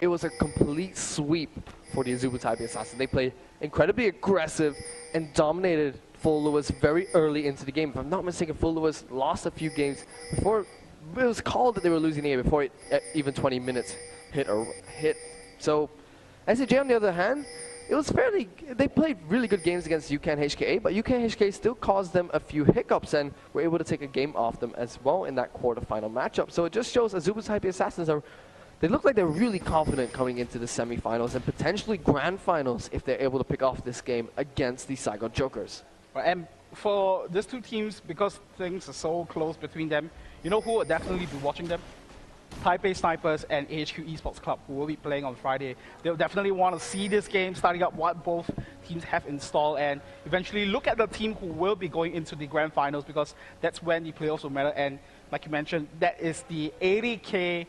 it was a complete sweep for the Azubu Taipei Assassins. They played incredibly aggressive and dominated Full Lewis very early into the game. If I'm not mistaken, Full Lewis lost a few games before it was called that they were losing the game before even 20 minutes hit. So SCJ on the other hand, it was they played really good games against UCAN HKA, but UCAN HKA still caused them a few hiccups and were able to take a game off them as well in that quarterfinal matchup. So it just shows Azubu Taipei Assassins they look like they're really confident coming into the semifinals and potentially grand finals if they're able to pick off this game against the Saigon Jokers. Right, and for these two teams, because things are so close between them, you know who will definitely be watching them? Taipei Snipers and AHQ Esports Club, who will be playing on Friday. They'll definitely want to see this game, starting up what both teams have installed, and eventually look at the team who will be going into the grand finals, because that's when the playoffs will matter. And like you mentioned, that is the 80K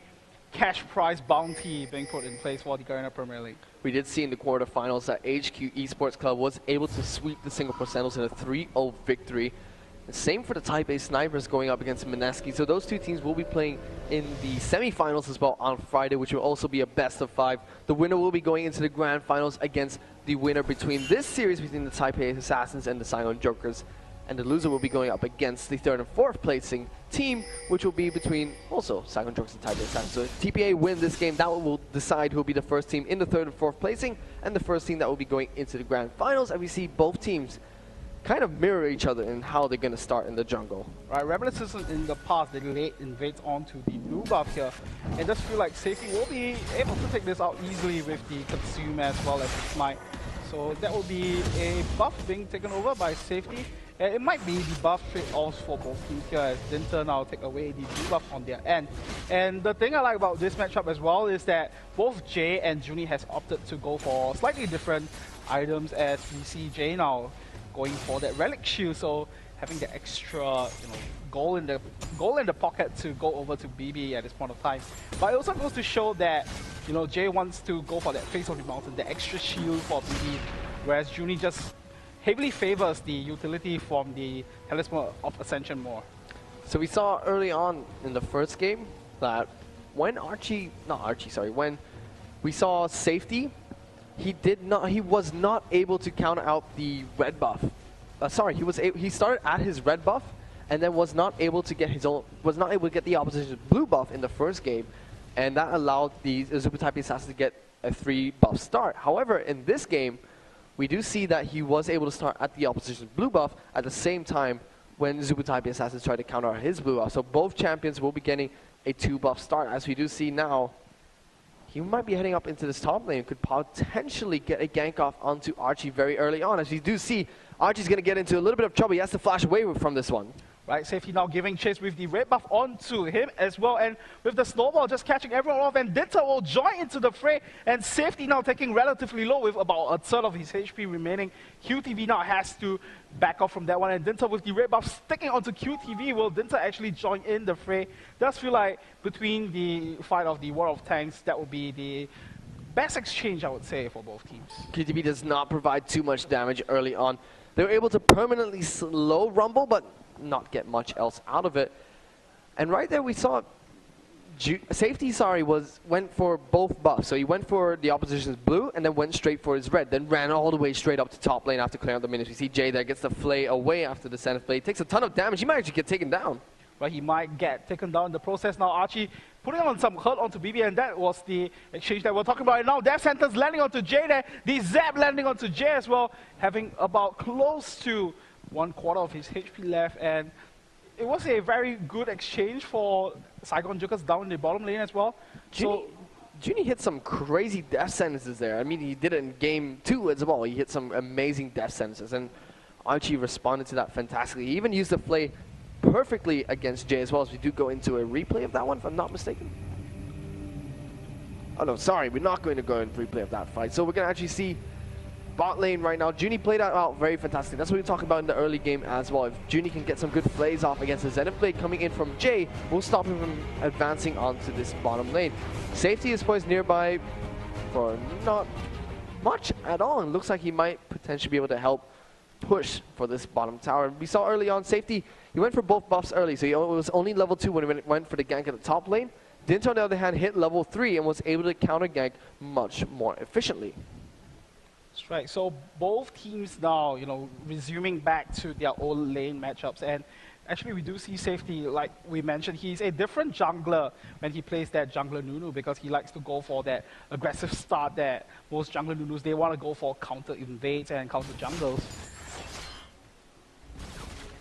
cash prize bounty being put in place for the Garena Premier League. We did see in the quarterfinals that HQ Esports Club was able to sweep the Singapore Sentinels in a 3-0 victory. The same for the Taipei Snipers going up against Mineski. So those two teams will be playing in the semifinals as well on Friday, which will also be a best of 5. The winner will be going into the grand finals against the winner between this series between the Taipei Assassins and the Saigon Jokers. And the loser will be going up against the 3rd and 4th placing team, which will be between also Saigon Jokers and Taipei Assassins. So if TPA win this game, that will decide who will be the first team in the 3rd and 4th placing, and the first team that will be going into the grand finals. And we see both teams kind of mirror each other in how they're going to start in the jungle. Right, reminiscent in the past, they laid invades onto the blue buff here, and just feel like Safety will be able to take this out easily with the Consume as well as the Smite. So that will be a buff being taken over by Safety. And it might be the buff trade-offs for both teams here, as Dinter now take away the blue buff on their end. And the thing I like about this matchup as well is that both Jay and Junie has opted to go for slightly different items, as we see Jay now going for that relic shield, so having the extra, goal in the pocket to go over to BB at this point of time. But it also goes to show that, Jay wants to go for that face of the mountain, the extra shield for BB, whereas Junie just heavily favors the utility from the Talisman of Ascension more. So we saw early on in the first game that when when we saw Safety, he was not able to counter out the red buff. He started at his red buff and then was not able to get the opposition's blue buff in the first game, and that allowed the Azubu Taipei Assassins to get a 3 buff start. However, in this game, we do see that he was able to start at the opposition's blue buff at the same time when Azubu Taipei Assassins tried to counter his blue buff. So both champions will be getting a 2 buff start. As we do see now, he might be heading up into this top lane and could potentially get a gank off onto Archie very early on. As you do see, Archie's going to get into a little bit of trouble. He has to flash away from this one. Right, Safety now giving chase with the red buff onto him as well, and with the snowball just catching everyone off, and Dinter will join into the fray, and Safety now taking relatively low with about a third of his HP remaining. QTV now has to back off from that one, and Dinter with the red buff sticking onto QTV. Will Dinter actually join in the fray? Does feel like between the fight of the War of Tanks, that would be the best exchange, I would say, for both teams. QTV does not provide too much damage early on. They were able to permanently slow Rumble, but not get much else out of it. And right there we saw Safety went for both buffs. So he went for the opposition's blue and then went straight for his red, then ran all the way straight up to top lane after clearing out the minions. We see Jay there gets the flay away after the Zenith Blade. Takes a ton of damage. He might actually get taken down. But he might get taken down in the process. Now Archie putting on some hurt onto BB, and that was the exchange that we're talking about. And now Death Sentence landing onto Jay there. The Zap landing onto Jay as well, having about close to 1/4 of his HP left, and it was a very good exchange for Saigon Jokers down in the bottom lane as well. Junie hit some crazy death sentences there. I mean, he did it in game 2 as well. He hit some amazing death sentences, and Archie responded to that fantastically. He even used the flay perfectly against Jay as well, as we do go into a replay of that one, if I'm not mistaken. Oh no, sorry, we're not going to go into replay of that fight. So we're going to actually see bot lane right now. Junie played that out very fantastic. That's what we were talking about in the early game as well. If Junie can get some good plays off against the Zenith Blade coming in from Jay, we'll stop him from advancing onto this bottom lane. Safety is poised nearby for not much at all, and looks like he might potentially be able to help push for this bottom tower. We saw early on Safety, he went for both buffs early, so he was only level 2 when he went for the gank at the top lane. Dint, on the other hand, hit level 3 and was able to counter gank much more efficiently. That's right. So both teams now, resuming back to their old lane matchups. And actually, we do see Safety, like we mentioned, he's a different jungler when he plays that jungler Nunu because he likes to go for that aggressive start that most jungler Nunus, they want to go for counter invades and counter jungles.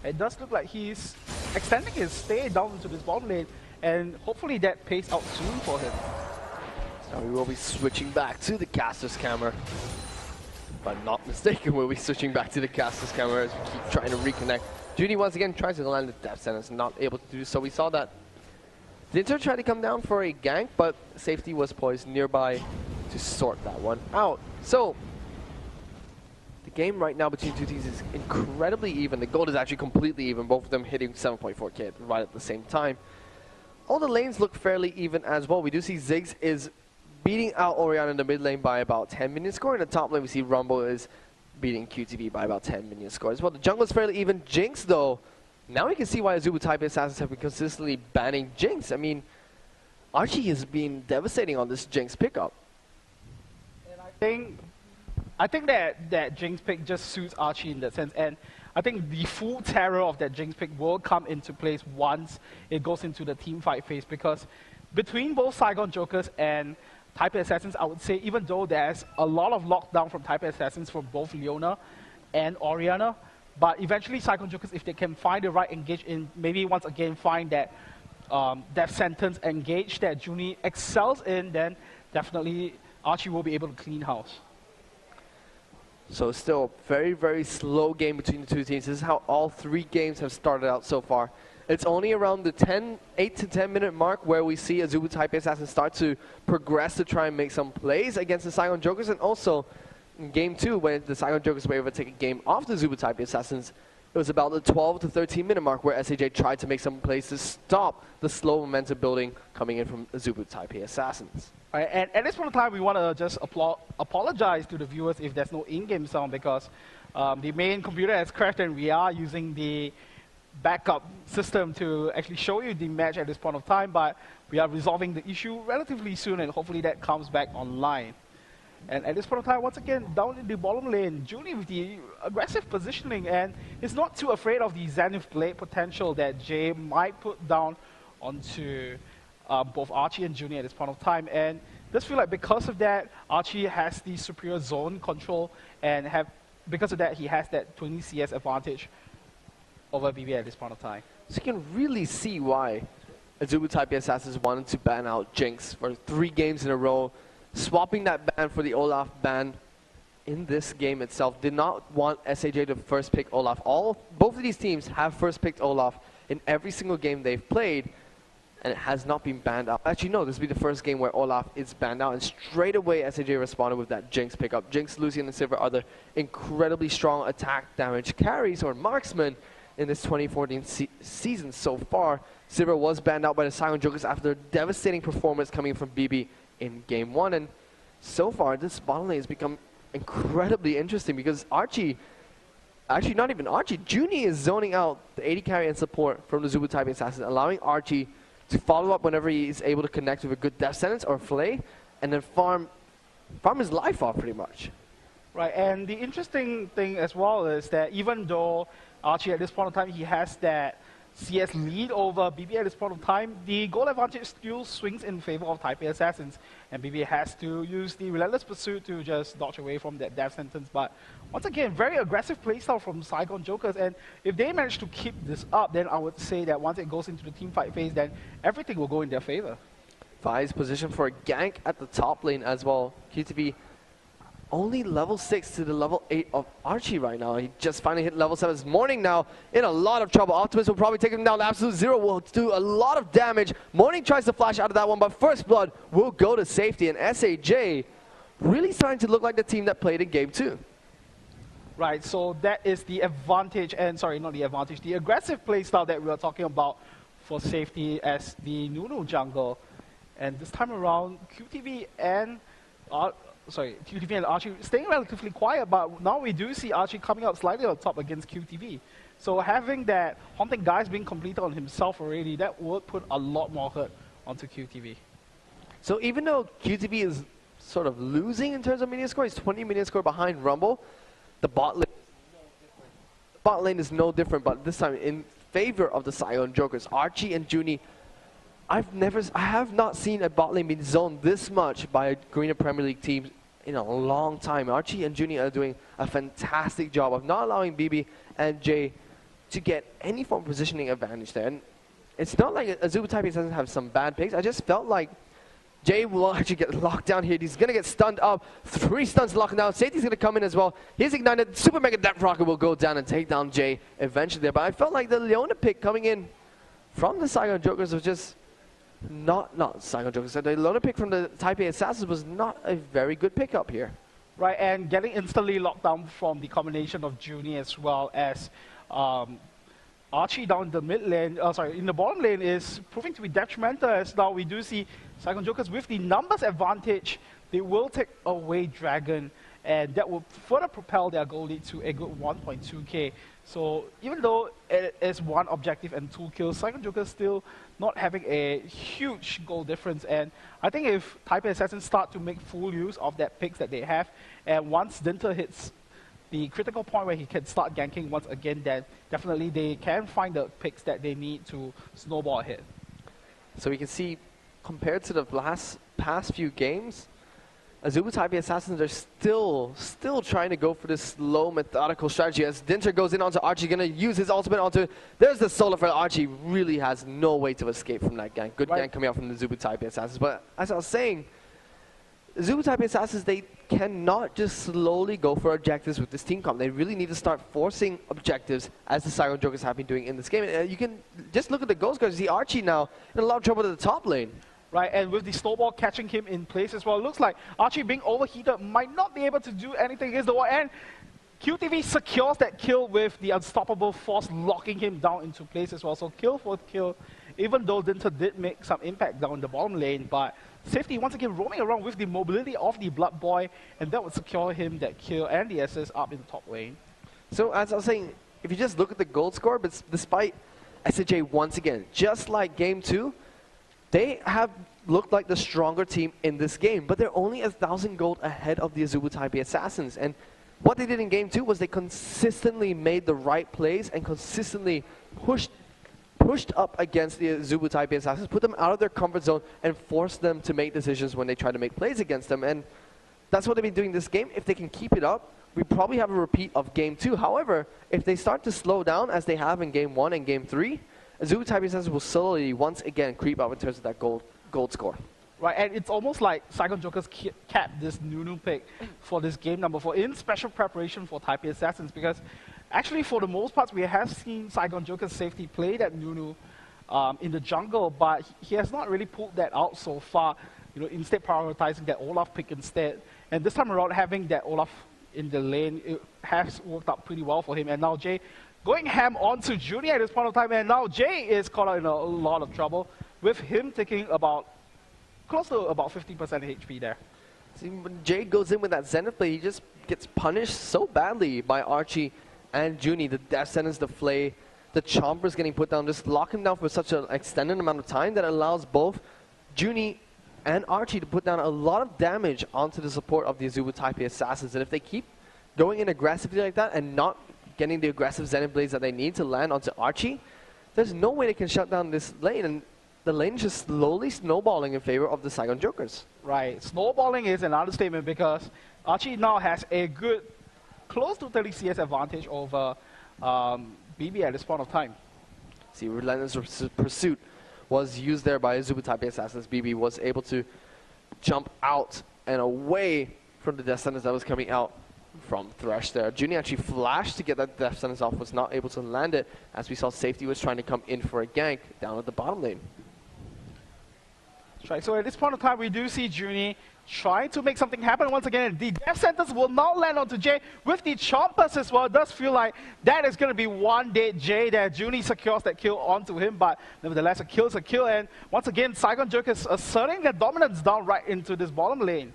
It does look like he's extending his stay down into this bottom lane, and hopefully that pays out soon for him. So we will be switching back to the caster's camera. If I'm not mistaken, we'll be switching back to the caster's camera as we keep trying to reconnect. Judy once again tries to land the depth sentence, not able to do so. We saw that Dinter tried to come down for a gank, but Safety was poised nearby to sort that one out. So the game right now between two teams is incredibly even. The gold is actually completely even, both of them hitting 7.4k right at the same time. All the lanes look fairly even as well. We do see Ziggs is beating out Orion in the mid lane by about 10 minion score. In the top lane, we see Rumble is beating QTV by about 10 minion score as well. The jungle is fairly even. Jinx, though, now we can see why Azubu Taipei Assassins have been consistently banning Jinx. I mean, Archie has been devastating on this Jinx pickup. And I think that Jinx pick just suits Archie in that sense. And I think the full terror of that Jinx pick will come into place once it goes into the team fight phase, because between both Saigon Jokers and Taipei Assassins, I would say, even though there's a lot of lockdown from Taipei Assassins for both Leona and Oriana, but eventually Saigon Jokers, if they can find the right engage in, maybe once again find that death sentence engage that Junie excels in, then definitely Archie will be able to clean house. So still a very, very slow game between the two teams. This is how all three games have started out so far. It's only around the 8 to 10 minute mark where we see Azubu Taipei Assassins start to progress to try and make some plays against the Saigon Jokers, and also in game 2 when the Saigon Jokers were able to take a game off the Azubu Taipei Assassins. It was about the 12 to 13 minute mark where SAJ tried to make some plays to stop the slow momentum building coming in from Azubu Taipei Assassins. Right, and at this point in time, we want to just apologize to the viewers if there's no in-game sound, because the main computer has crashed and we are using the backup system to actually show you the match at this point of time, but we are resolving the issue relatively soon, and hopefully that comes back online. And at this point of time, once again, down in the bottom lane, Junie with the aggressive positioning, and is not too afraid of the Zenith Blade potential that Jay might put down onto both Archie and Junie at this point of time. And just feel like because of that, Archie has the superior zone control, and because of that, he has that 20 CS advantage over BB at this point of time. So you can really see why Azubu Taipei Assassins wanted to ban out Jinx for 3 games in a row. Swapping that ban for the Olaf ban in this game itself. Did not want SAJ to first pick Olaf. Both of these teams have first picked Olaf in every single game they've played, and it has not been banned out. Actually, no, this will be the first game where Olaf is banned out, and straight away SAJ responded with that Jinx pickup. Jinx, Lucian, and Silver are the incredibly strong attack damage carries or marksmen in this 2014 season so far. Silver was banned out by the Saigon Jokers after a devastating performance coming from BB in game 1, and so far this bottom lane has become incredibly interesting because Archie, actually not even Archie, Junie is zoning out the AD carry and support from the Azubu Taipei Assassins, allowing Archie to follow up whenever he is able to connect with a good death sentence or flay, and then farm his life off pretty much. Right, and the interesting thing as well is that even though Archie at this point in time, he has that CS lead over BB at this point of time, the goal advantage still swings in favor of Taipei Assassins, and BB has to use the Relentless Pursuit to just dodge away from that death sentence. But once again, very aggressive playstyle from Saigon Jokers, and if they manage to keep this up, then I would say that once it goes into the team fight phase, then everything will go in their favor. Vi's positioned for a gank at the top lane as well. QTV only level 6 to the level 8 of Archie right now. He just finally hit level 7 this morning now, in a lot of trouble. Optimus will probably take him down to absolute 0, will do a lot of damage. Morning tries to flash out of that one, but First Blood will go to safety, and SAJ really starting to look like the team that played in game 2. Right, so that is the advantage, and sorry, not the advantage, the aggressive playstyle that we are talking about for safety as the Nunu jungle. And this time around, QTV and Archie staying relatively quiet, but now we do see Archie coming out slightly on top against QTV. So having that Haunting Guise being completed on himself already, that would put a lot more hurt onto QTV. So even though QTV is sort of losing in terms of media score, he's 20 media score behind Rumble, the bot lane is no different, but this time in favor of the Saigon Jokers. Archie and Junie, I have not seen a bot lane being zoned this much by a Garena Premier League team in a long time. Archie and Junie are doing a fantastic job of not allowing BB and Jay to get any form of positioning advantage there. And it's not like Azubu Taipei doesn't have some bad picks. I just felt like Jay will actually get locked down here. He's going to get stunned up. 3 stuns locked down. Safety's going to come in as well. He's ignited. Super Mega Depth Rocket will go down and take down Jay eventually there. But I felt like the Leona pick coming in from the Saigon Jokers was just not Saigon Jokers. The Leona pick from the Taipei Assassins was not a very good pickup here. Right, and getting instantly locked down from the combination of Junie as well as Archie down the mid lane, in the bottom lane is proving to be detrimental, as now we do see Saigon Jokers with the numbers advantage. They will take away Dragon, and that will further propel their goal lead to a good 1.2k. So even though it is 1 objective and 2 kills, Saigon Jokers still not having a huge goal difference. And I think if Taipei Assassins start to make full use of that picks that they have, and once Dinter hits the critical point where he can start ganking once again, then definitely they can find the picks that they need to snowball ahead. So we can see, compared to the past few games, Azubu Taipei Assassins are still trying to go for this slow, methodical strategy. As Dinter goes in onto Archie, going to use his ultimate onto... There's the solo for Archie. Really has no way to escape from that gank. Good gank coming out from the Azubu Taipei Assassins. But as I was saying, Azubu Taipei Assassins, they cannot just slowly go for objectives with this team comp. They really need to start forcing objectives, as the Saigon Jokers have been doing in this game. And you can just look at the goal scorers. See Archie now in a lot of trouble at the top lane. Right, and with the snowball catching him in place as well, it looks like Archie being overheated might not be able to do anything against the wall. And QTV secures that kill with the unstoppable force locking him down into place as well. So kill for kill, even though Dinter did make some impact down the bottom lane, but Safety once again roaming around with the mobility of the Blood Boy, and that would secure him that kill and the assist up in the top lane. So as I was saying, if you just look at the gold score, but despite SJ once again, just like game 2, they have looked like the stronger team in this game, but they're only 1,000 gold ahead of the Azubu Taipei Assassins. And what they did in game 2 was they consistently made the right plays and consistently pushed up against the Azubu Taipei Assassins, put them out of their comfort zone, and forced them to make decisions when they try to make plays against them. And that's what they've been doing this game. If they can keep it up, we probably have a repeat of game 2. However, if they start to slow down as they have in game 1 and game 3, Azubu Taipei Assassins will slowly once again creep up in terms of that gold score. Right, and it's almost like Saigon Jokers capped this Nunu pick for this game number 4 in special preparation for Taipei Assassins, because actually for the most part we have seen Saigon Jokers Safety play that Nunu in the jungle, but he has not really pulled that out so far, instead prioritizing that Olaf pick instead. And this time around, having that Olaf in the lane, it has worked out pretty well for him. And now Jay going ham onto Junior at this point of time, and now Jay is caught out in a lot of trouble, with him taking close to about 50% HP there. See, when Jay goes in with that Zenith play, he just gets punished so badly by Archie and Junie. The Death Sentence, the Flay, the Chompers getting put down, just lock him down for such an extended amount of time that allows both Junie and Archie to put down a lot of damage onto the support of the Azubu Taipei Assassins. And if they keep going in aggressively like that and not getting the aggressive Zenith Blades that they need to land onto Archie, there's no way they can shut down this lane. And the lane is just slowly snowballing in favor of the Saigon Jokers. Right, snowballing is an understatement, because Archie now has a good close to 30 CS advantage over BB at this point of time. See, Relentless Pursuit was used there by Azubu Taipei Assassins. BB was able to jump out and away from the Death Sentence that was coming out from Thresh there. Junie actually flashed to get that Death Sentence off, was not able to land it, as we saw Safety was trying to come in for a gank down at the bottom lane. Right, so at this point of time, we do see Junie trying to make something happen once again. The Death Sentence will not land onto Jay with the Chompers as well. It does feel like that is going to be one dead Jay there. Junie secures that kill onto him, but nevertheless, a kill is a kill. And once again, Saigon Jokers asserting their dominance down right into this bottom lane.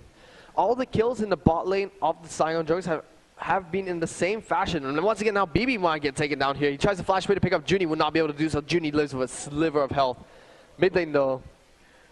All the kills in the bot lane of the Saigon Jokers have been in the same fashion. And once again, now BB might get taken down here. He tries to flash away to pick up Junie, will not be able to do so. Junie lives with a sliver of health. Mid lane though.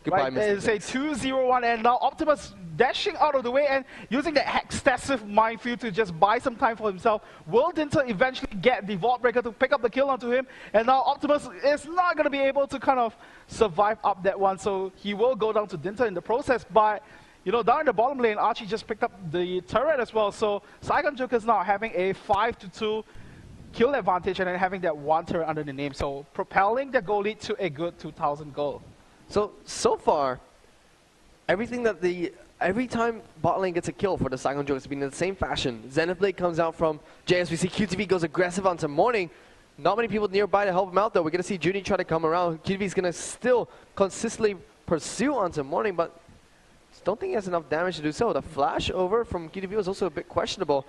Goodbye, Right, Mr. it's a Jinx. 2-0-1, and now Optimus dashing out of the way and using the extensive minefield to just buy some time for himself. Will Dinter eventually get the Vault Breaker to pick up the kill onto him? And now Optimus is not going to be able to kind of survive up that one, so he will go down to Dinter in the process. But, you know, down in the bottom lane, Archie just picked up the turret as well, so Saigon Joker's now having a 5-2 kill advantage and then having that one turret under the name, so propelling the goal lead to a good 2,000 goal. So far, every time bot lane gets a kill for the Saigon Jokers, it's been in the same fashion. Zenith Blade comes out from JSVC, QTV goes aggressive onto Morning. Not many people nearby to help him out though. We're going to see Junie try to come around. QTV's going to still consistently pursue onto Morning, but don't think he has enough damage to do so. The flash over from QTV was also a bit questionable.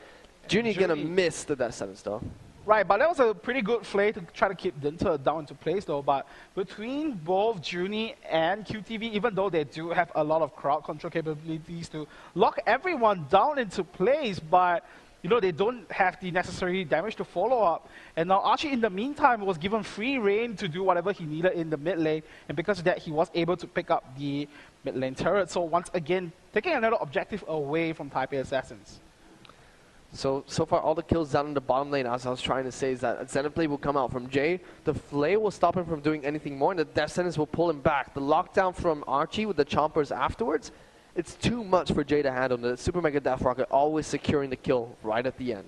Junie going to miss the Death Sentence though. Right, but that was a pretty good play to try to keep Dinter down into place though. But between both Junie and QTV, even though they do have a lot of crowd control capabilities to lock everyone down into place, but you know, they don't have the necessary damage to follow up. And now Archie in the meantime was given free reign to do whatever he needed in the mid lane, and because of that he was able to pick up the mid lane turret. So once again, taking another objective away from Taipei Assassins. So far, all the kills down in the bottom lane, as I was trying to say, is that Zenith Blade will come out from Jay. The Flay will stop him from doing anything more, and the Death Sentence will pull him back. The lockdown from Archie with the Chompers afterwards, it's too much for Jay to handle. The Super Mega Death Rocket always securing the kill right at the end.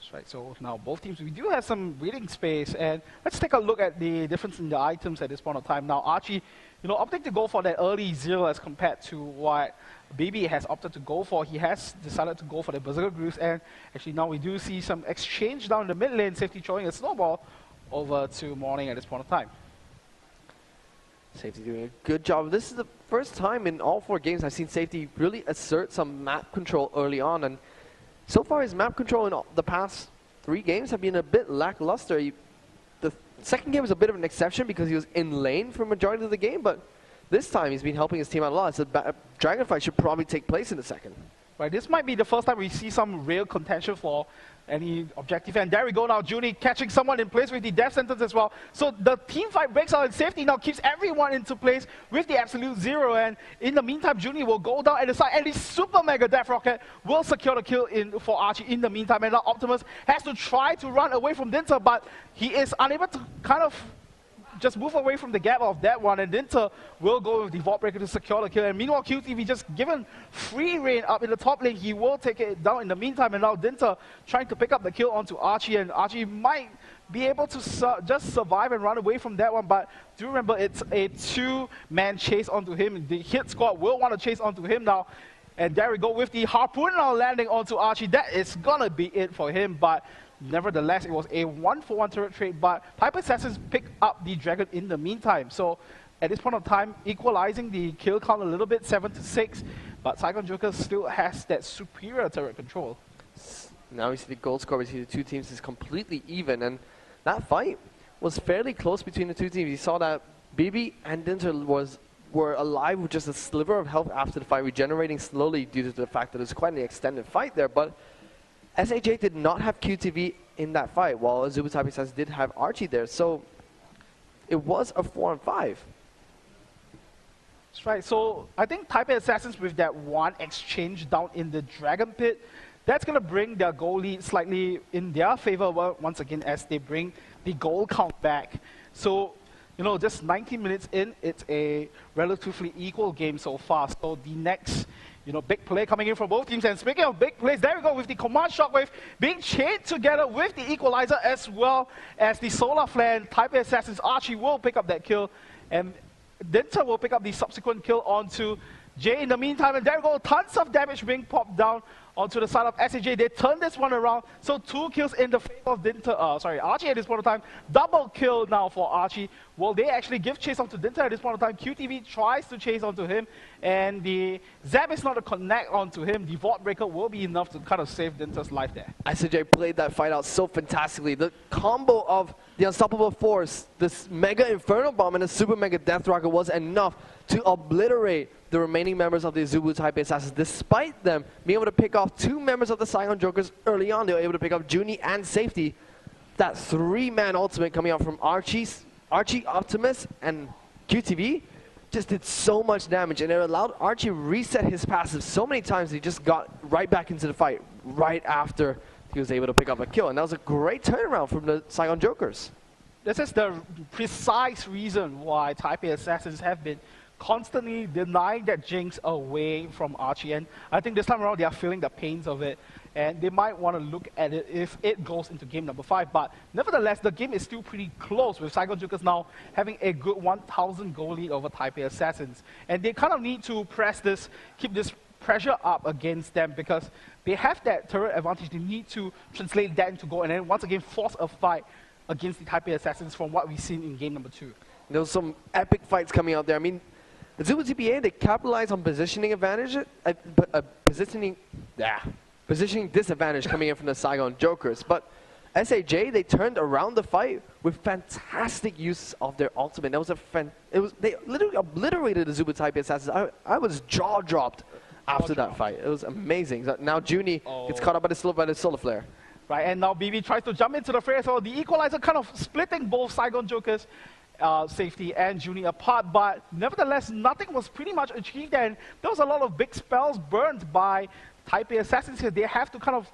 That's right, so now both teams, we do have some breathing space, and let's take a look at the difference in the items at this point of time. Now Archie, you know, opting to go for that early zero as compared to what BB has opted to go for. He has decided to go for the Berserker Grooves, and actually now we do see some exchange down the mid lane, Safety throwing a snowball over to Morning at this point of time. Safety doing a good job. This is the first time in all 4 games I've seen Safety really assert some map control early on, and so far his map control in the past 3 games have been a bit lackluster. The second game was a bit of an exception because he was in lane for majority of the game, but this time he's been helping his team out a lot. So Dragon Fight should probably take place in the second. Right, this might be the first time we see some real contention for any objective. And there we go now, Junie catching someone in place with the Death Sentence as well. So the team fight breaks out, and Safety now keeps everyone into place with the absolute zero. And in the meantime, Junie will go down at the side, and the Super Mega Death Rocket will secure the kill for Archie in the meantime. And now Optimus has to try to run away from Dinter, but he is unable to kind of just move away from the gap of that one, and Dinter will go with the Vault Breaker to secure the kill. And meanwhile, QTV just given free reign up in the top lane. He will take it down in the meantime, and now Dinter trying to pick up the kill onto Archie, and Archie might be able to just survive and run away from that one, but do remember it's a 2-man chase onto him. The hit squad will want to chase onto him now. And there we go with the Harpoon now landing onto Archie. That is gonna be it for him, but nevertheless, it was a 1-for-1 turret trade, but Taipei Assassins pick up the Dragon in the meantime. So at this point of time, equalizing the kill count a little bit, 7-6, but Saigon Joker still has that superior turret control. Now we see the goal score between the 2 teams is completely even, and that fight was fairly close between the 2 teams. You saw that BB and Dinter were alive with just a sliver of health after the fight, regenerating slowly due to the fact that it was quite an extended fight there, but SAJ did not have QTV in that fight, while Azubu Taipei did have Archie there, so it was a 4-on-5. That's right, so I think Taipei Assassins with that one exchange down in the Dragon Pit, that's going to bring their goal lead slightly in their favor once again as they bring the goal count back. So, you know, just 19 minutes in, it's a relatively equal game so far. So the next, you know, big play coming in from both teams. And speaking of big plays, there we go with the Command Shockwave being chained together with the Equalizer as well as the Solar Flare. And Taipei Assassins Archie will pick up that kill, and Dinter will pick up the subsequent kill onto Jay in the meantime. And there we go, tons of damage being popped down onto the side of SAJ. They turn this one around, so 2 kills in the favor of Archie at this point of time. Double kill now for Archie. Will they actually give chase onto Dinter at this point of time? QTV tries to chase onto him, and the Zap is not to connect onto him. The Vault Breaker will be enough to kind of save Dinter's life there. SAJ played that fight out so fantastically. The combo of the Unstoppable Force, this Mega Inferno Bomb, and the Super Mega Death Rocket was enough to obliterate the remaining members of the Azubu Taipei Assassins. Despite them being able to pick off 2 members of the Saigon Jokers early on, they were able to pick up Junie and Safety. That 3-man ultimate coming out from Archie, Optimus, and QTV just did so much damage, and it allowed Archie reset his passive so many times he just got right back into the fight right after he was able to pick up a kill. And that was a great turnaround from the Saigon Jokers. This is the precise reason why Taipei Assassins have been constantly denying that Jinx away from Archie. And I think this time around they are feeling the pains of it. And they might want to look at it if it goes into game number 5. But nevertheless, the game is still pretty close, with Saigon Jokers now having a good 1,000 goal lead over Taipei Assassins. And they kind of need to press this, keep this pressure up against them, because they have that turret advantage. They need to translate that into goal and then once again force a fight against the Taipei Assassins from what we've seen in game number 2. There was some epic fights coming out there. I mean, Azubu Taipei, they capitalized on positioning advantage, positioning disadvantage coming in from the Saigon Jokers. But SAJ, they turned around the fight with fantastic use of their ultimate. That was they literally obliterated the Azubu Taipei Assassins. I was jaw dropped after that fight. It was amazing. Now Junie gets caught up by the solar flare. Right, and now BB tries to jump into the fray, so the equalizer kind of splitting both Saigon Jokers, Safety and Junie apart, but nevertheless, nothing was pretty much achieved, and there was a lot of big spells burned by Taipei Assassins here. They have to kind of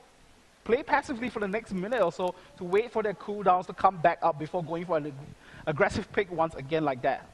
play passively for the next minute or so to wait for their cooldowns to come back up before going for an aggressive pick once again like that.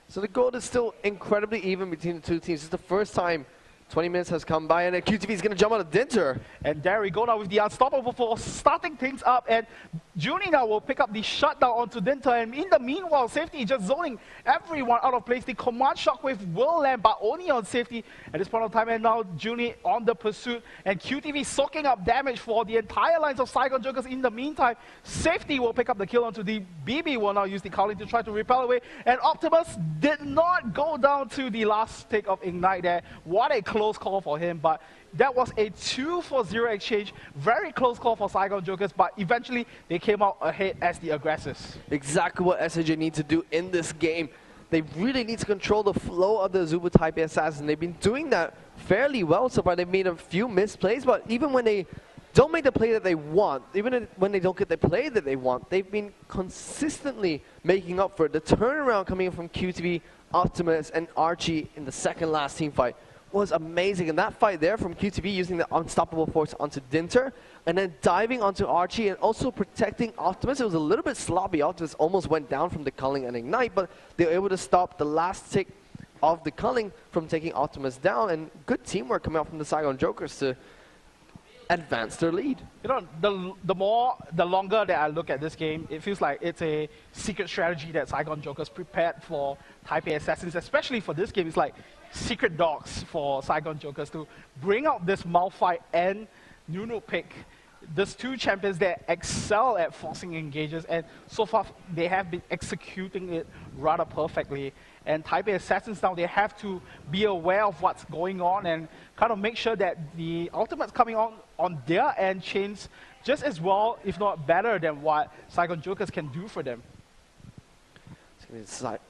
So the goal is still incredibly even between the two teams. It's the first time 20 minutes has come by, and then QTV is going to jump out of Dinter. And there we go now with the Unstoppable Force starting things up, and Junie now will pick up the shutdown onto Dinter, and in the meanwhile, Safety just zoning everyone out of place. The Command Shockwave will land, but only on Safety at this point of time, and now Junie on the pursuit, and QTV soaking up damage for the entire lines of Saigon Jokers. In the meantime, Safety will pick up the kill onto the BB, will now use the Cowling to try to repel away, and Optimus did not go down to the last tick of Ignite there. What a close call for him, but that was a 2-for-0 exchange. Very close call for Saigon Jokers, but eventually they came out ahead as the aggressors. Exactly what SAJ need to do in this game. They really need to control the flow of the Azubu Taipei Assassin. They've been doing that fairly well so far. They've made a few missed plays, but even when they don't make the play that they want, even when they don't get the play that they want, they've been consistently making up for it. The turnaround coming in from QTV, Optimus, and Archie in the second last team fight was amazing. And that fight there from QTV using the Unstoppable Force onto Dinter and then diving onto Archie and also protecting Optimus. It was a little bit sloppy. Optimus almost went down from the culling and Ignite, but they were able to stop the last tick of the culling from taking Optimus down, and good teamwork coming out from the Saigon Jokers to advance their lead. You know, the longer that I look at this game, it feels like it's a secret strategy that Saigon Jokers prepared for Taipei Assassins, especially for this game. It's like secret dogs for Saigon Jokers to bring out this Malphite and Nunu pick. There's two champions that excel at forcing engages, and so far they have been executing it rather perfectly. And Taipei Assassins now, they have to be aware of what's going on and kind of make sure that the ultimates coming on their end chains just as well, if not better, than what Saigon Jokers can do for them.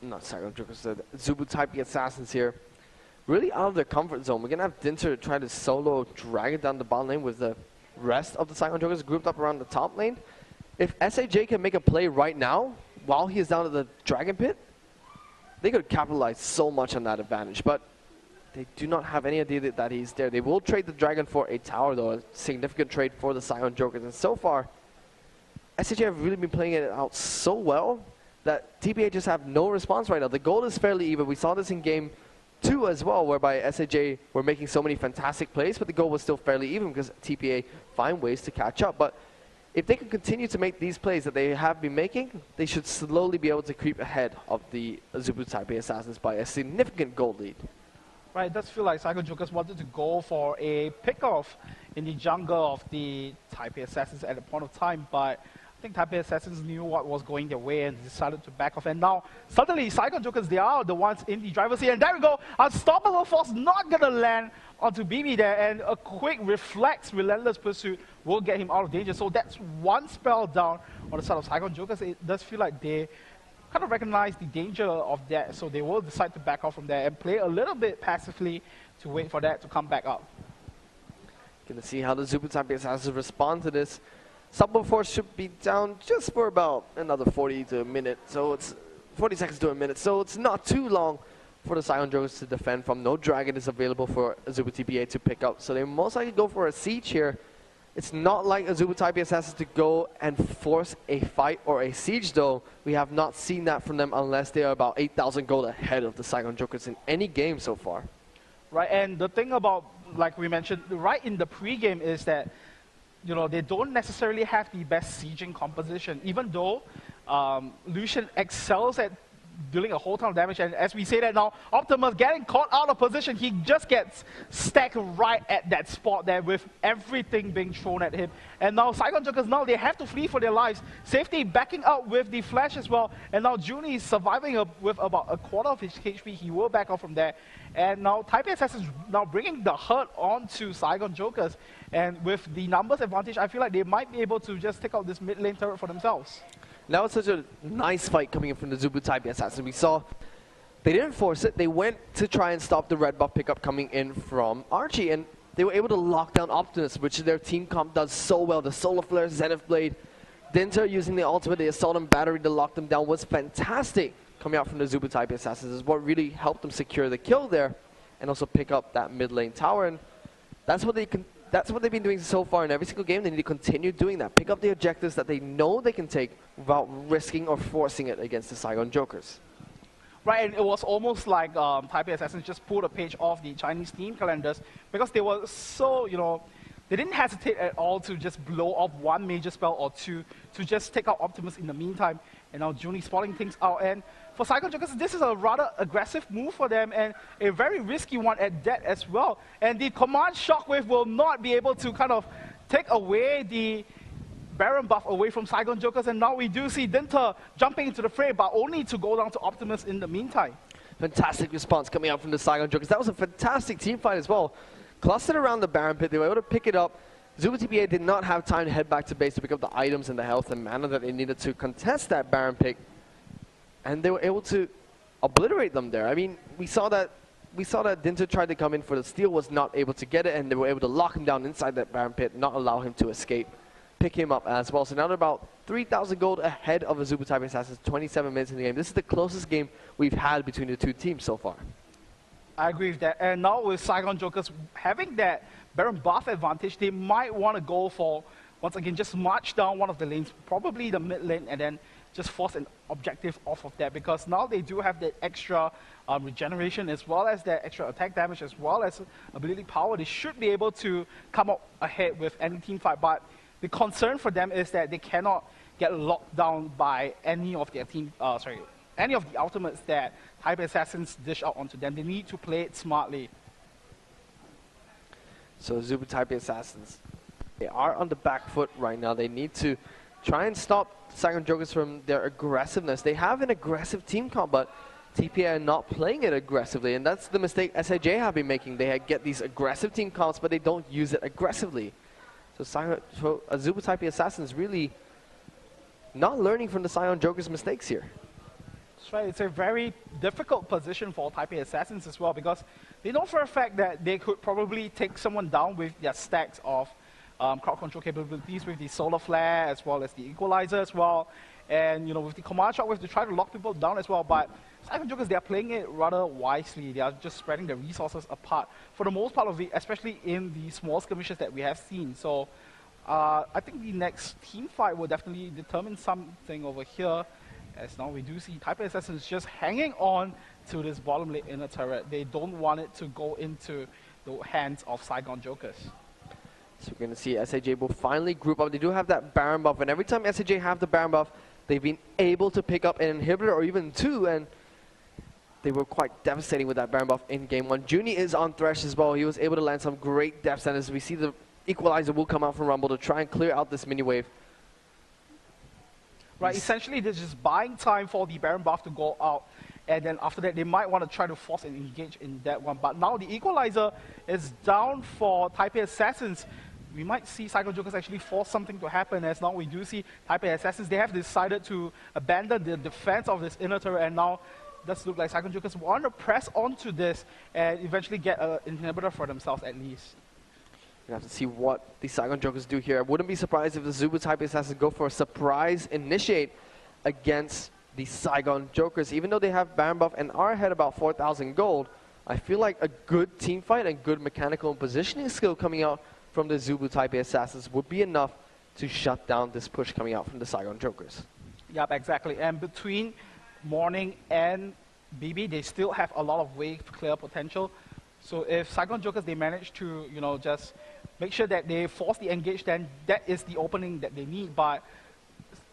Not Saigon Jokers, the Azubu Taipei Assassins here. Really out of their comfort zone. We're going to have Dinter try to solo drag it down the bottom lane with the rest of the Saigon Jokers grouped up around the top lane. If SAJ can make a play right now, while he is down at the Dragon Pit, they could capitalize so much on that advantage, but they do not have any idea that he's there. They will trade the Dragon for a tower, though, a significant trade for the Saigon Jokers. And so far, SAJ have really been playing it out so well that TPA just have no response right now. The goal is fairly even. We saw this in game 2 as well, whereby SAJ were making so many fantastic plays, but the goal was still fairly even because TPA find ways to catch up. But if they can continue to make these plays that they have been making, they should slowly be able to creep ahead of the Azubu Taipei Assassins by a significant goal lead. Right, it does feel like Saigon Jokers wanted to go for a pick-off in the jungle of the Taipei Assassins at a point of time, but I think Taipei Assassins knew what was going their way and decided to back off. And now, suddenly, Saigon Jokers, they are the ones in the driver's seat. And there we go, Unstoppable Force not going to land onto BB there. And a quick reflex, relentless pursuit will get him out of danger. So that's one spell down on the side of Saigon Jokers. It does feel like they kind of recognize the danger of that. So they will decide to back off from there and play a little bit passively to wait for that to come back up. Gonna see how the Azubu Taipei Assassins respond to this. Unstoppable Force should be down just for about another 40 to a minute, so it's 40 seconds to a minute, so it's not too long for the Saigon Jokers to defend from. No Dragon is available for Azubu Taipei to pick up, so they most likely go for a siege here. It's not like Azubu Taipei Assassins to go and force a fight or a siege, though. We have not seen that from them unless they are about 8,000 gold ahead of the Saigon Jokers in any game so far. Right, and the thing about, like we mentioned, right in the pregame is that, you know, they don't necessarily have the best sieging composition, even though Lucian excels at dealing a whole ton of damage, and as we say that now, Optimus getting caught out of position, he just gets stacked right at that spot there with everything being thrown at him. And now Saigon Jokers, now they have to flee for their lives. Safety backing up with the flash as well, and now Junie is surviving with about a quarter of his HP. He will back off from there. And now Taipei Assassins now bringing the hurt onto Saigon Jokers, and with the numbers advantage, I feel like they might be able to just take out this mid lane turret for themselves. That was such a nice fight coming in from the Azubu Taipei Assassins. We saw they didn't force it. They went to try and stop the red buff pickup coming in from Archie, and they were able to lock down Optimus, which their team comp does so well. The Solar Flare, Zenith Blade, Dinter using the ultimate, the Assault and Battery to lock them down was fantastic. Coming out from the Azubu Taipei Assassins is what really helped them secure the kill there and also pick up that mid lane tower. And that's what they've been doing so far in every single game. They need to continue doing that. Pick up the objectives that they know they can take without risking or forcing it against the Saigon Jokers. Right, and it was almost like Taipei Assassins just pulled a page off the Chinese team calendars, because they were so, you know, they didn't hesitate at all to just blow off one major spell or two to just take out Optimus in the meantime. And now Junie spotting things out. And for Saigon Jokers, this is a rather aggressive move for them and a very risky one at that as well. And the command shockwave will not be able to kind of take away the Baron buff away from Saigon Jokers. And now we do see Dinter jumping into the fray, but only to go down to Optimus in the meantime. Fantastic response coming out from the Saigon Jokers. That was a fantastic team fight as well. Clustered around the Baron pit, they were able to pick it up. Azubu Taipei did not have time to head back to base to pick up the items and the health and mana that they needed to contest that Baron pick, and they were able to obliterate them there. I mean, we saw that Dinter tried to come in for the steal, was not able to get it, and they were able to lock him down inside that Baron pit, not allow him to escape, pick him up as well. So now they're about 3,000 gold ahead of Azubu Taipei Assassins, 27 minutes in the game. This is the closest game we've had between the two teams so far. I agree with that. And now with Saigon Jokers having that Baron buff advantage, they might want to go for, once again, just march down one of the lanes, probably the mid lane, and then just force an objective off of that, because now they do have that extra regeneration as well as that extra attack damage as well as ability power. They should be able to come up ahead with any team fight, but the concern for them is that they cannot get locked down by any of their team, any of the ultimates that Taipei Assassins dish out onto them. They need to play it smartly. So Azubu Taipei Assassins, they are on the back foot right now. They need to try and stop Saigon Jokers from their aggressiveness. They have an aggressive team comp, but TPA are not playing it aggressively, and that's the mistake SIJ have been making. They get these aggressive team comps, but they don't use it aggressively. So Azubu Taipei Assassins really not learning from the Saigon Jokers' mistakes here. That's right. It's a very difficult position for Taipei Assassins as well, because they know for a fact that they could probably take someone down with their stacks of crowd control capabilities, with the Solar Flare as well as the Equalizer as well, and, you know, with the command shockwave to try to lock people down as well. But Saigon Jokers, they are playing it rather wisely. They are just spreading the resources apart for the most part of it, especially in the small skirmishes that we have seen. So I think the next team fight will definitely determine something over here, as now we do see Taipei Assassins just hanging on to this bottom lane inner turret. They don't want it to go into the hands of Saigon Jokers. So we're going to see SAJ will finally group up. They do have that Baron buff, and every time SAJ have the Baron buff, they've been able to pick up an inhibitor or even two, and they were quite devastating with that Baron buff in game one. Junie is on Thresh as well. He was able to land some great depth centers. We see the Equalizer will come out from Rumble to try and clear out this mini wave. Right, essentially they're just buying time for the Baron buff to go out, and then after that they might want to try to force and engage in that one. But now the Equalizer is down for Taipei Assassins. We might see Saigon Jokers actually force something to happen, as now we do see Taipei Assassins, they have decided to abandon the defense of this inner turret, and now it does look like Saigon Jokers want to press onto this and eventually get an inhibitor for themselves at least. We have to see what the Saigon Jokers do here. I wouldn't be surprised if the Azubu Taipei Assassins go for a surprise initiate against the Saigon Jokers. Even though they have Baron buff and are ahead about 4,000 gold, I feel like a good team fight and good mechanical and positioning skill coming out from the Azubu Taipei Assassins would be enough to shut down this push coming out from the Saigon Jokers. Yep, exactly. And between Morning and BB, they still have a lot of wave clear potential. So if Saigon Jokers, they manage to, just make sure that they force the engage, then that is the opening that they need. But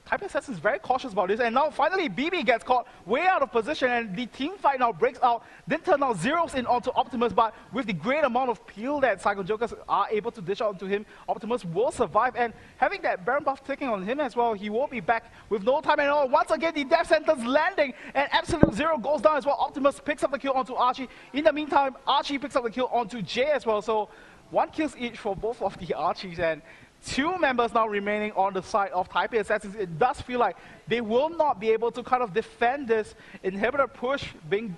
Taipei Assassins is very cautious about this, and now finally BB gets caught way out of position, and the team fight now breaks out. Then turn out zeros in onto Optimus, but with the great amount of peel that Saigon Jokers are able to dish out to him, Optimus will survive, and having that Baron buff taking on him as well, he will be back with no time at all. Once again, the death sentence landing, and Absolute Zero goes down as well. Optimus picks up the kill onto Archie. In the meantime, Archie picks up the kill onto Jay as well, so 1 kills each for both of the Archies, and 2 members now remaining on the side of Taipei Assassins. It does feel like they will not be able to kind of defend this inhibitor push being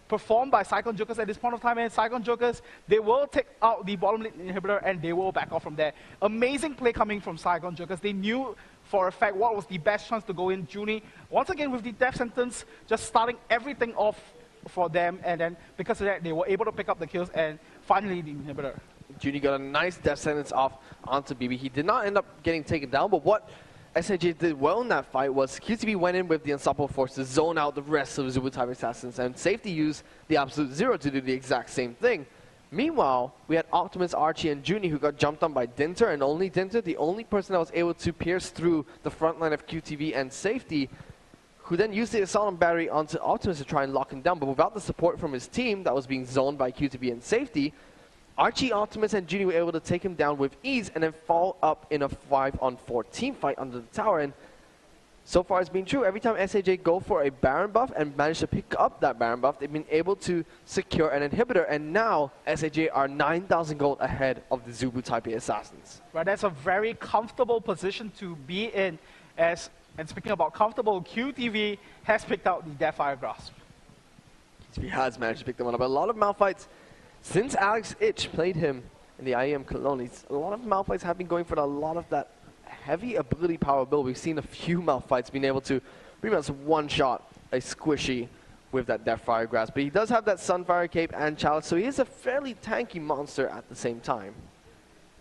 performed by Saigon Jokers at this point of time. And Saigon Jokers, they will take out the bottom lane inhibitor and they will back off from there. Amazing play coming from Saigon Jokers. They knew for a fact what was the best chance to go in. Junie, once again with the death sentence, just starting everything off for them. And then because of that, they were able to pick up the kills and finally the inhibitor. Junie got a nice death sentence off onto BB. He did not end up getting taken down, but what SAJ did well in that fight was QTV went in with the Unstoppable Force to zone out the rest of the Azubu Taipei Assassins, and Safety used the Absolute Zero to do the exact same thing. Meanwhile, we had Optimus, Archie, and Junie who got jumped on by Dinter, and only Dinter, the only person that was able to pierce through the front line of QTV and Safety, who then used the Assault and Battery onto Optimus to try and lock him down, but without the support from his team that was being zoned by QTV and Safety, Archie, Optimus, and Junie were able to take him down with ease and then fall up in a 5-on-4 team fight under the tower. And so far it's been true. Every time SAJ go for a Baron buff and manage to pick up that Baron buff, they've been able to secure an inhibitor. And now SAJ are 9,000 gold ahead of the Azubu Taipei Assassins. Right, that's a very comfortable position to be in. And speaking about comfortable, QTV has picked out the Deathfire Grasp. QTV has managed to pick them up. A lot of Malphites. Since Alex Ich played him in the IEM Cologne, a lot of Malphites have been going for a lot of that heavy ability power build. We've seen a few Malphites being able to pretty much one-shot a squishy with that Deathfire Grasp. But he does have that Sunfire Cape and Chalice, so he is a fairly tanky monster at the same time.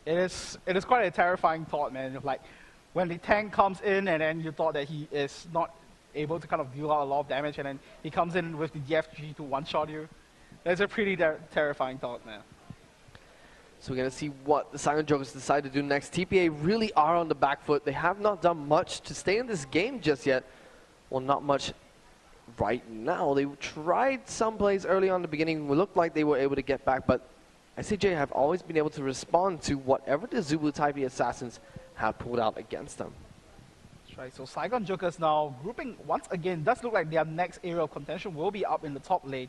It is quite a terrifying thought, man. Like, when the tank comes in and then you thought that he is not able to kind of deal out a lot of damage, and then he comes in with the DFG to one-shot you. That's a pretty terrifying thought, man. So we're going to see what the Saigon Jokers decide to do next. TPA really are on the back foot. They have not done much to stay in this game just yet. Well, not much right now. They tried some plays early on in the beginning. It looked like they were able to get back, but SAJ have always been able to respond to whatever the Azubu Taipei Assassins have pulled out against them. That's right. So Saigon Jokers now grouping once again. Does look like their next area of contention will be up in the top lane.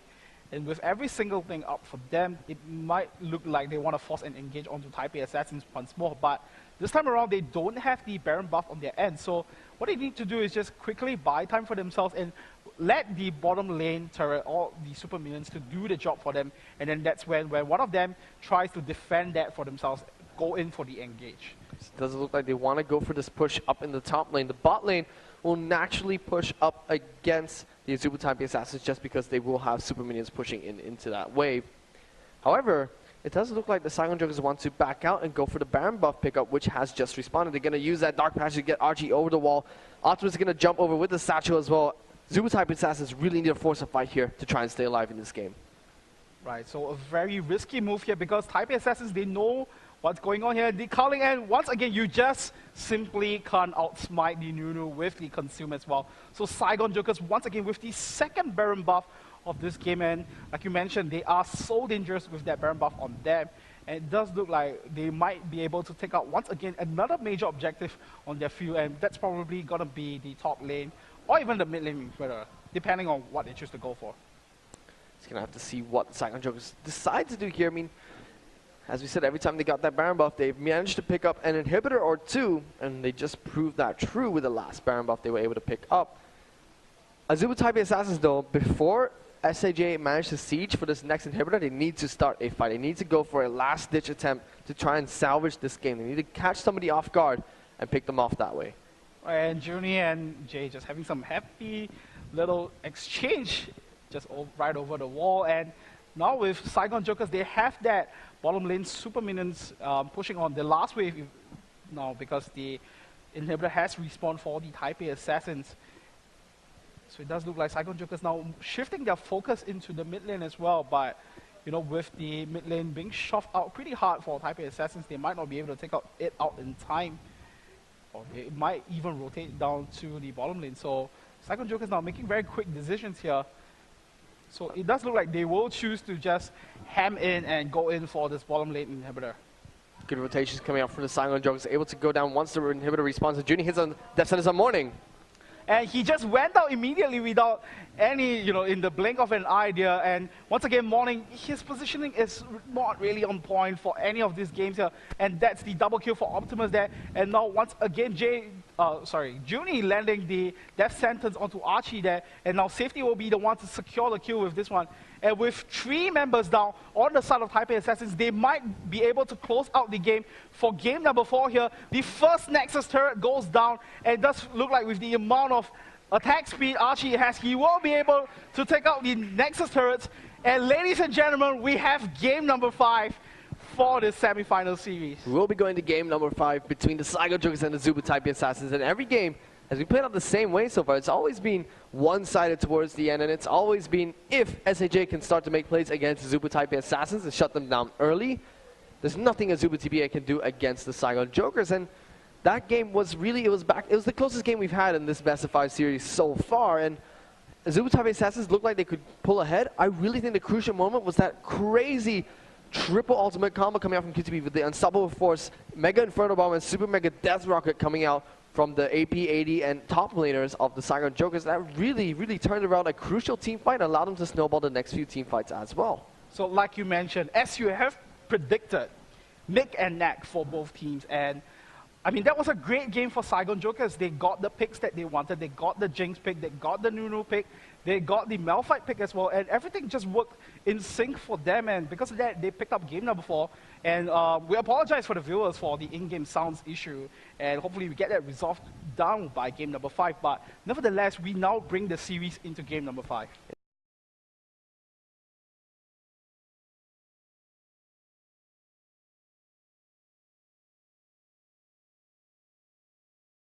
And with every single thing up for them, it might look like they want to force an engage onto Taipei Assassins once more. But this time around, they don't have the Baron buff on their end. So what they need to do is just quickly buy time for themselves and let the bottom lane turret or the super minions to do the job for them. And then that's when one of them tries to defend that for themselves, go in for the engage. It doesn't look like they want to go for this push up in the top lane. The bot lane will naturally push up against the Azubu Taipei Assassins just because they will have super minions pushing into that wave. However, it does look like the Saigon Jokers want to back out and go for the Baron buff pickup, which has just respawned. They're going to use that Dark Passage to get Archie over the wall. Optimus is going to jump over with the Satchel as well. Azubu Taipei Assassins really need to force a fight here to try and stay alive in this game. Right, so a very risky move here because Taipei Assassins, they know what's going on here. The Cowling, and once again, you just simply can't outsmite the Nunu with the Consume as well. So Saigon Jokers, once again, with the second Baron buff of this game, and like you mentioned, they are so dangerous with that Baron buff on them. And it does look like they might be able to take out, once again, another major objective on their field, and that's probably going to be the top lane, or even the mid lane, depending on what they choose to go for. It's going to have to see what the Saigon Jokers decide to do here. I mean, as we said, every time they got that Baron buff, they've managed to pick up an inhibitor or two, and they just proved that true with the last Baron buff they were able to pick up. Azubu Taipei Assassins, though, before SAJ managed to siege for this next inhibitor, they need to start a fight. They need to go for a last-ditch attempt to try and salvage this game. They need to catch somebody off guard and pick them off that way. And Junie and Jay just having some happy little exchange just right over the wall. And now with Saigon Jokers, they have that bottom lane super minions pushing on the last wave now because the inhibitor has respawned for the Taipei Assassins. So it does look like Saigon Jokers now shifting their focus into the mid lane as well, but with the mid lane being shoved out pretty hard for Taipei Assassins, they might not be able to take it out in time. Or they might even rotate down to the bottom lane. So Saigon Jokers now making very quick decisions here. So it does look like they will choose to just ham in and go in for this bottom lane inhibitor. Good rotations coming out from the Saigon Jokers, able to go down once the inhibitor responds. Junie hits on Death Sentence on Morning. And he just went out immediately without any, in the blink of an idea. And once again, Morning, his positioning is not really on point for any of these games here. And that's the double kill for Optimus there. And now once again, Junie landing the death sentence onto Archie there. And now Safety will be the one to secure the kill with this one. And with 3 members down on the side of Taipei Assassins, they might be able to close out the game for game number 4 here. The first Nexus turret goes down, and it does look like with the amount of attack speed Archie has, he will be able to take out the Nexus turrets. And ladies and gentlemen, we have game number 5 for this semi-final series. We'll be going to game number 5 between the Saigon Jokers and the Azubu Taipei Assassins. And every game, as we played out the same way so far, it's always been one-sided towards the end, and it's always been if SHA can start to make plays against Azubu Taipei Assassins and shut them down early, there's nothing Azubu TPA can do against the Saigon Jokers. And that game was really, it was the closest game we've had in this best of 5 series so far. And Azubu Taipei Assassins looked like they could pull ahead. I really think the crucial moment was that crazy triple ultimate combo coming out from QTB with the Unstoppable Force, Mega Inferno Bomb, and Super Mega Death Rocket coming out from the AP, AD, and top laners of the Saigon Jokers. That really, really turned around a crucial team fight and allowed them to snowball the next few team fights as well. So like you mentioned, as you have predicted, neck and neck for both teams. And I mean, that was a great game for Saigon Jokers. They got the picks that they wanted. They got the Jinx pick. They got the Nunu pick. They got the Malphite pick as well. And everything just worked in sync for them. And because of that, they picked up game number 4. And we apologize for the viewers for the in-game sounds issue. And hopefully we get that resolved down by game number 5. But nevertheless, we now bring the series into game number 5.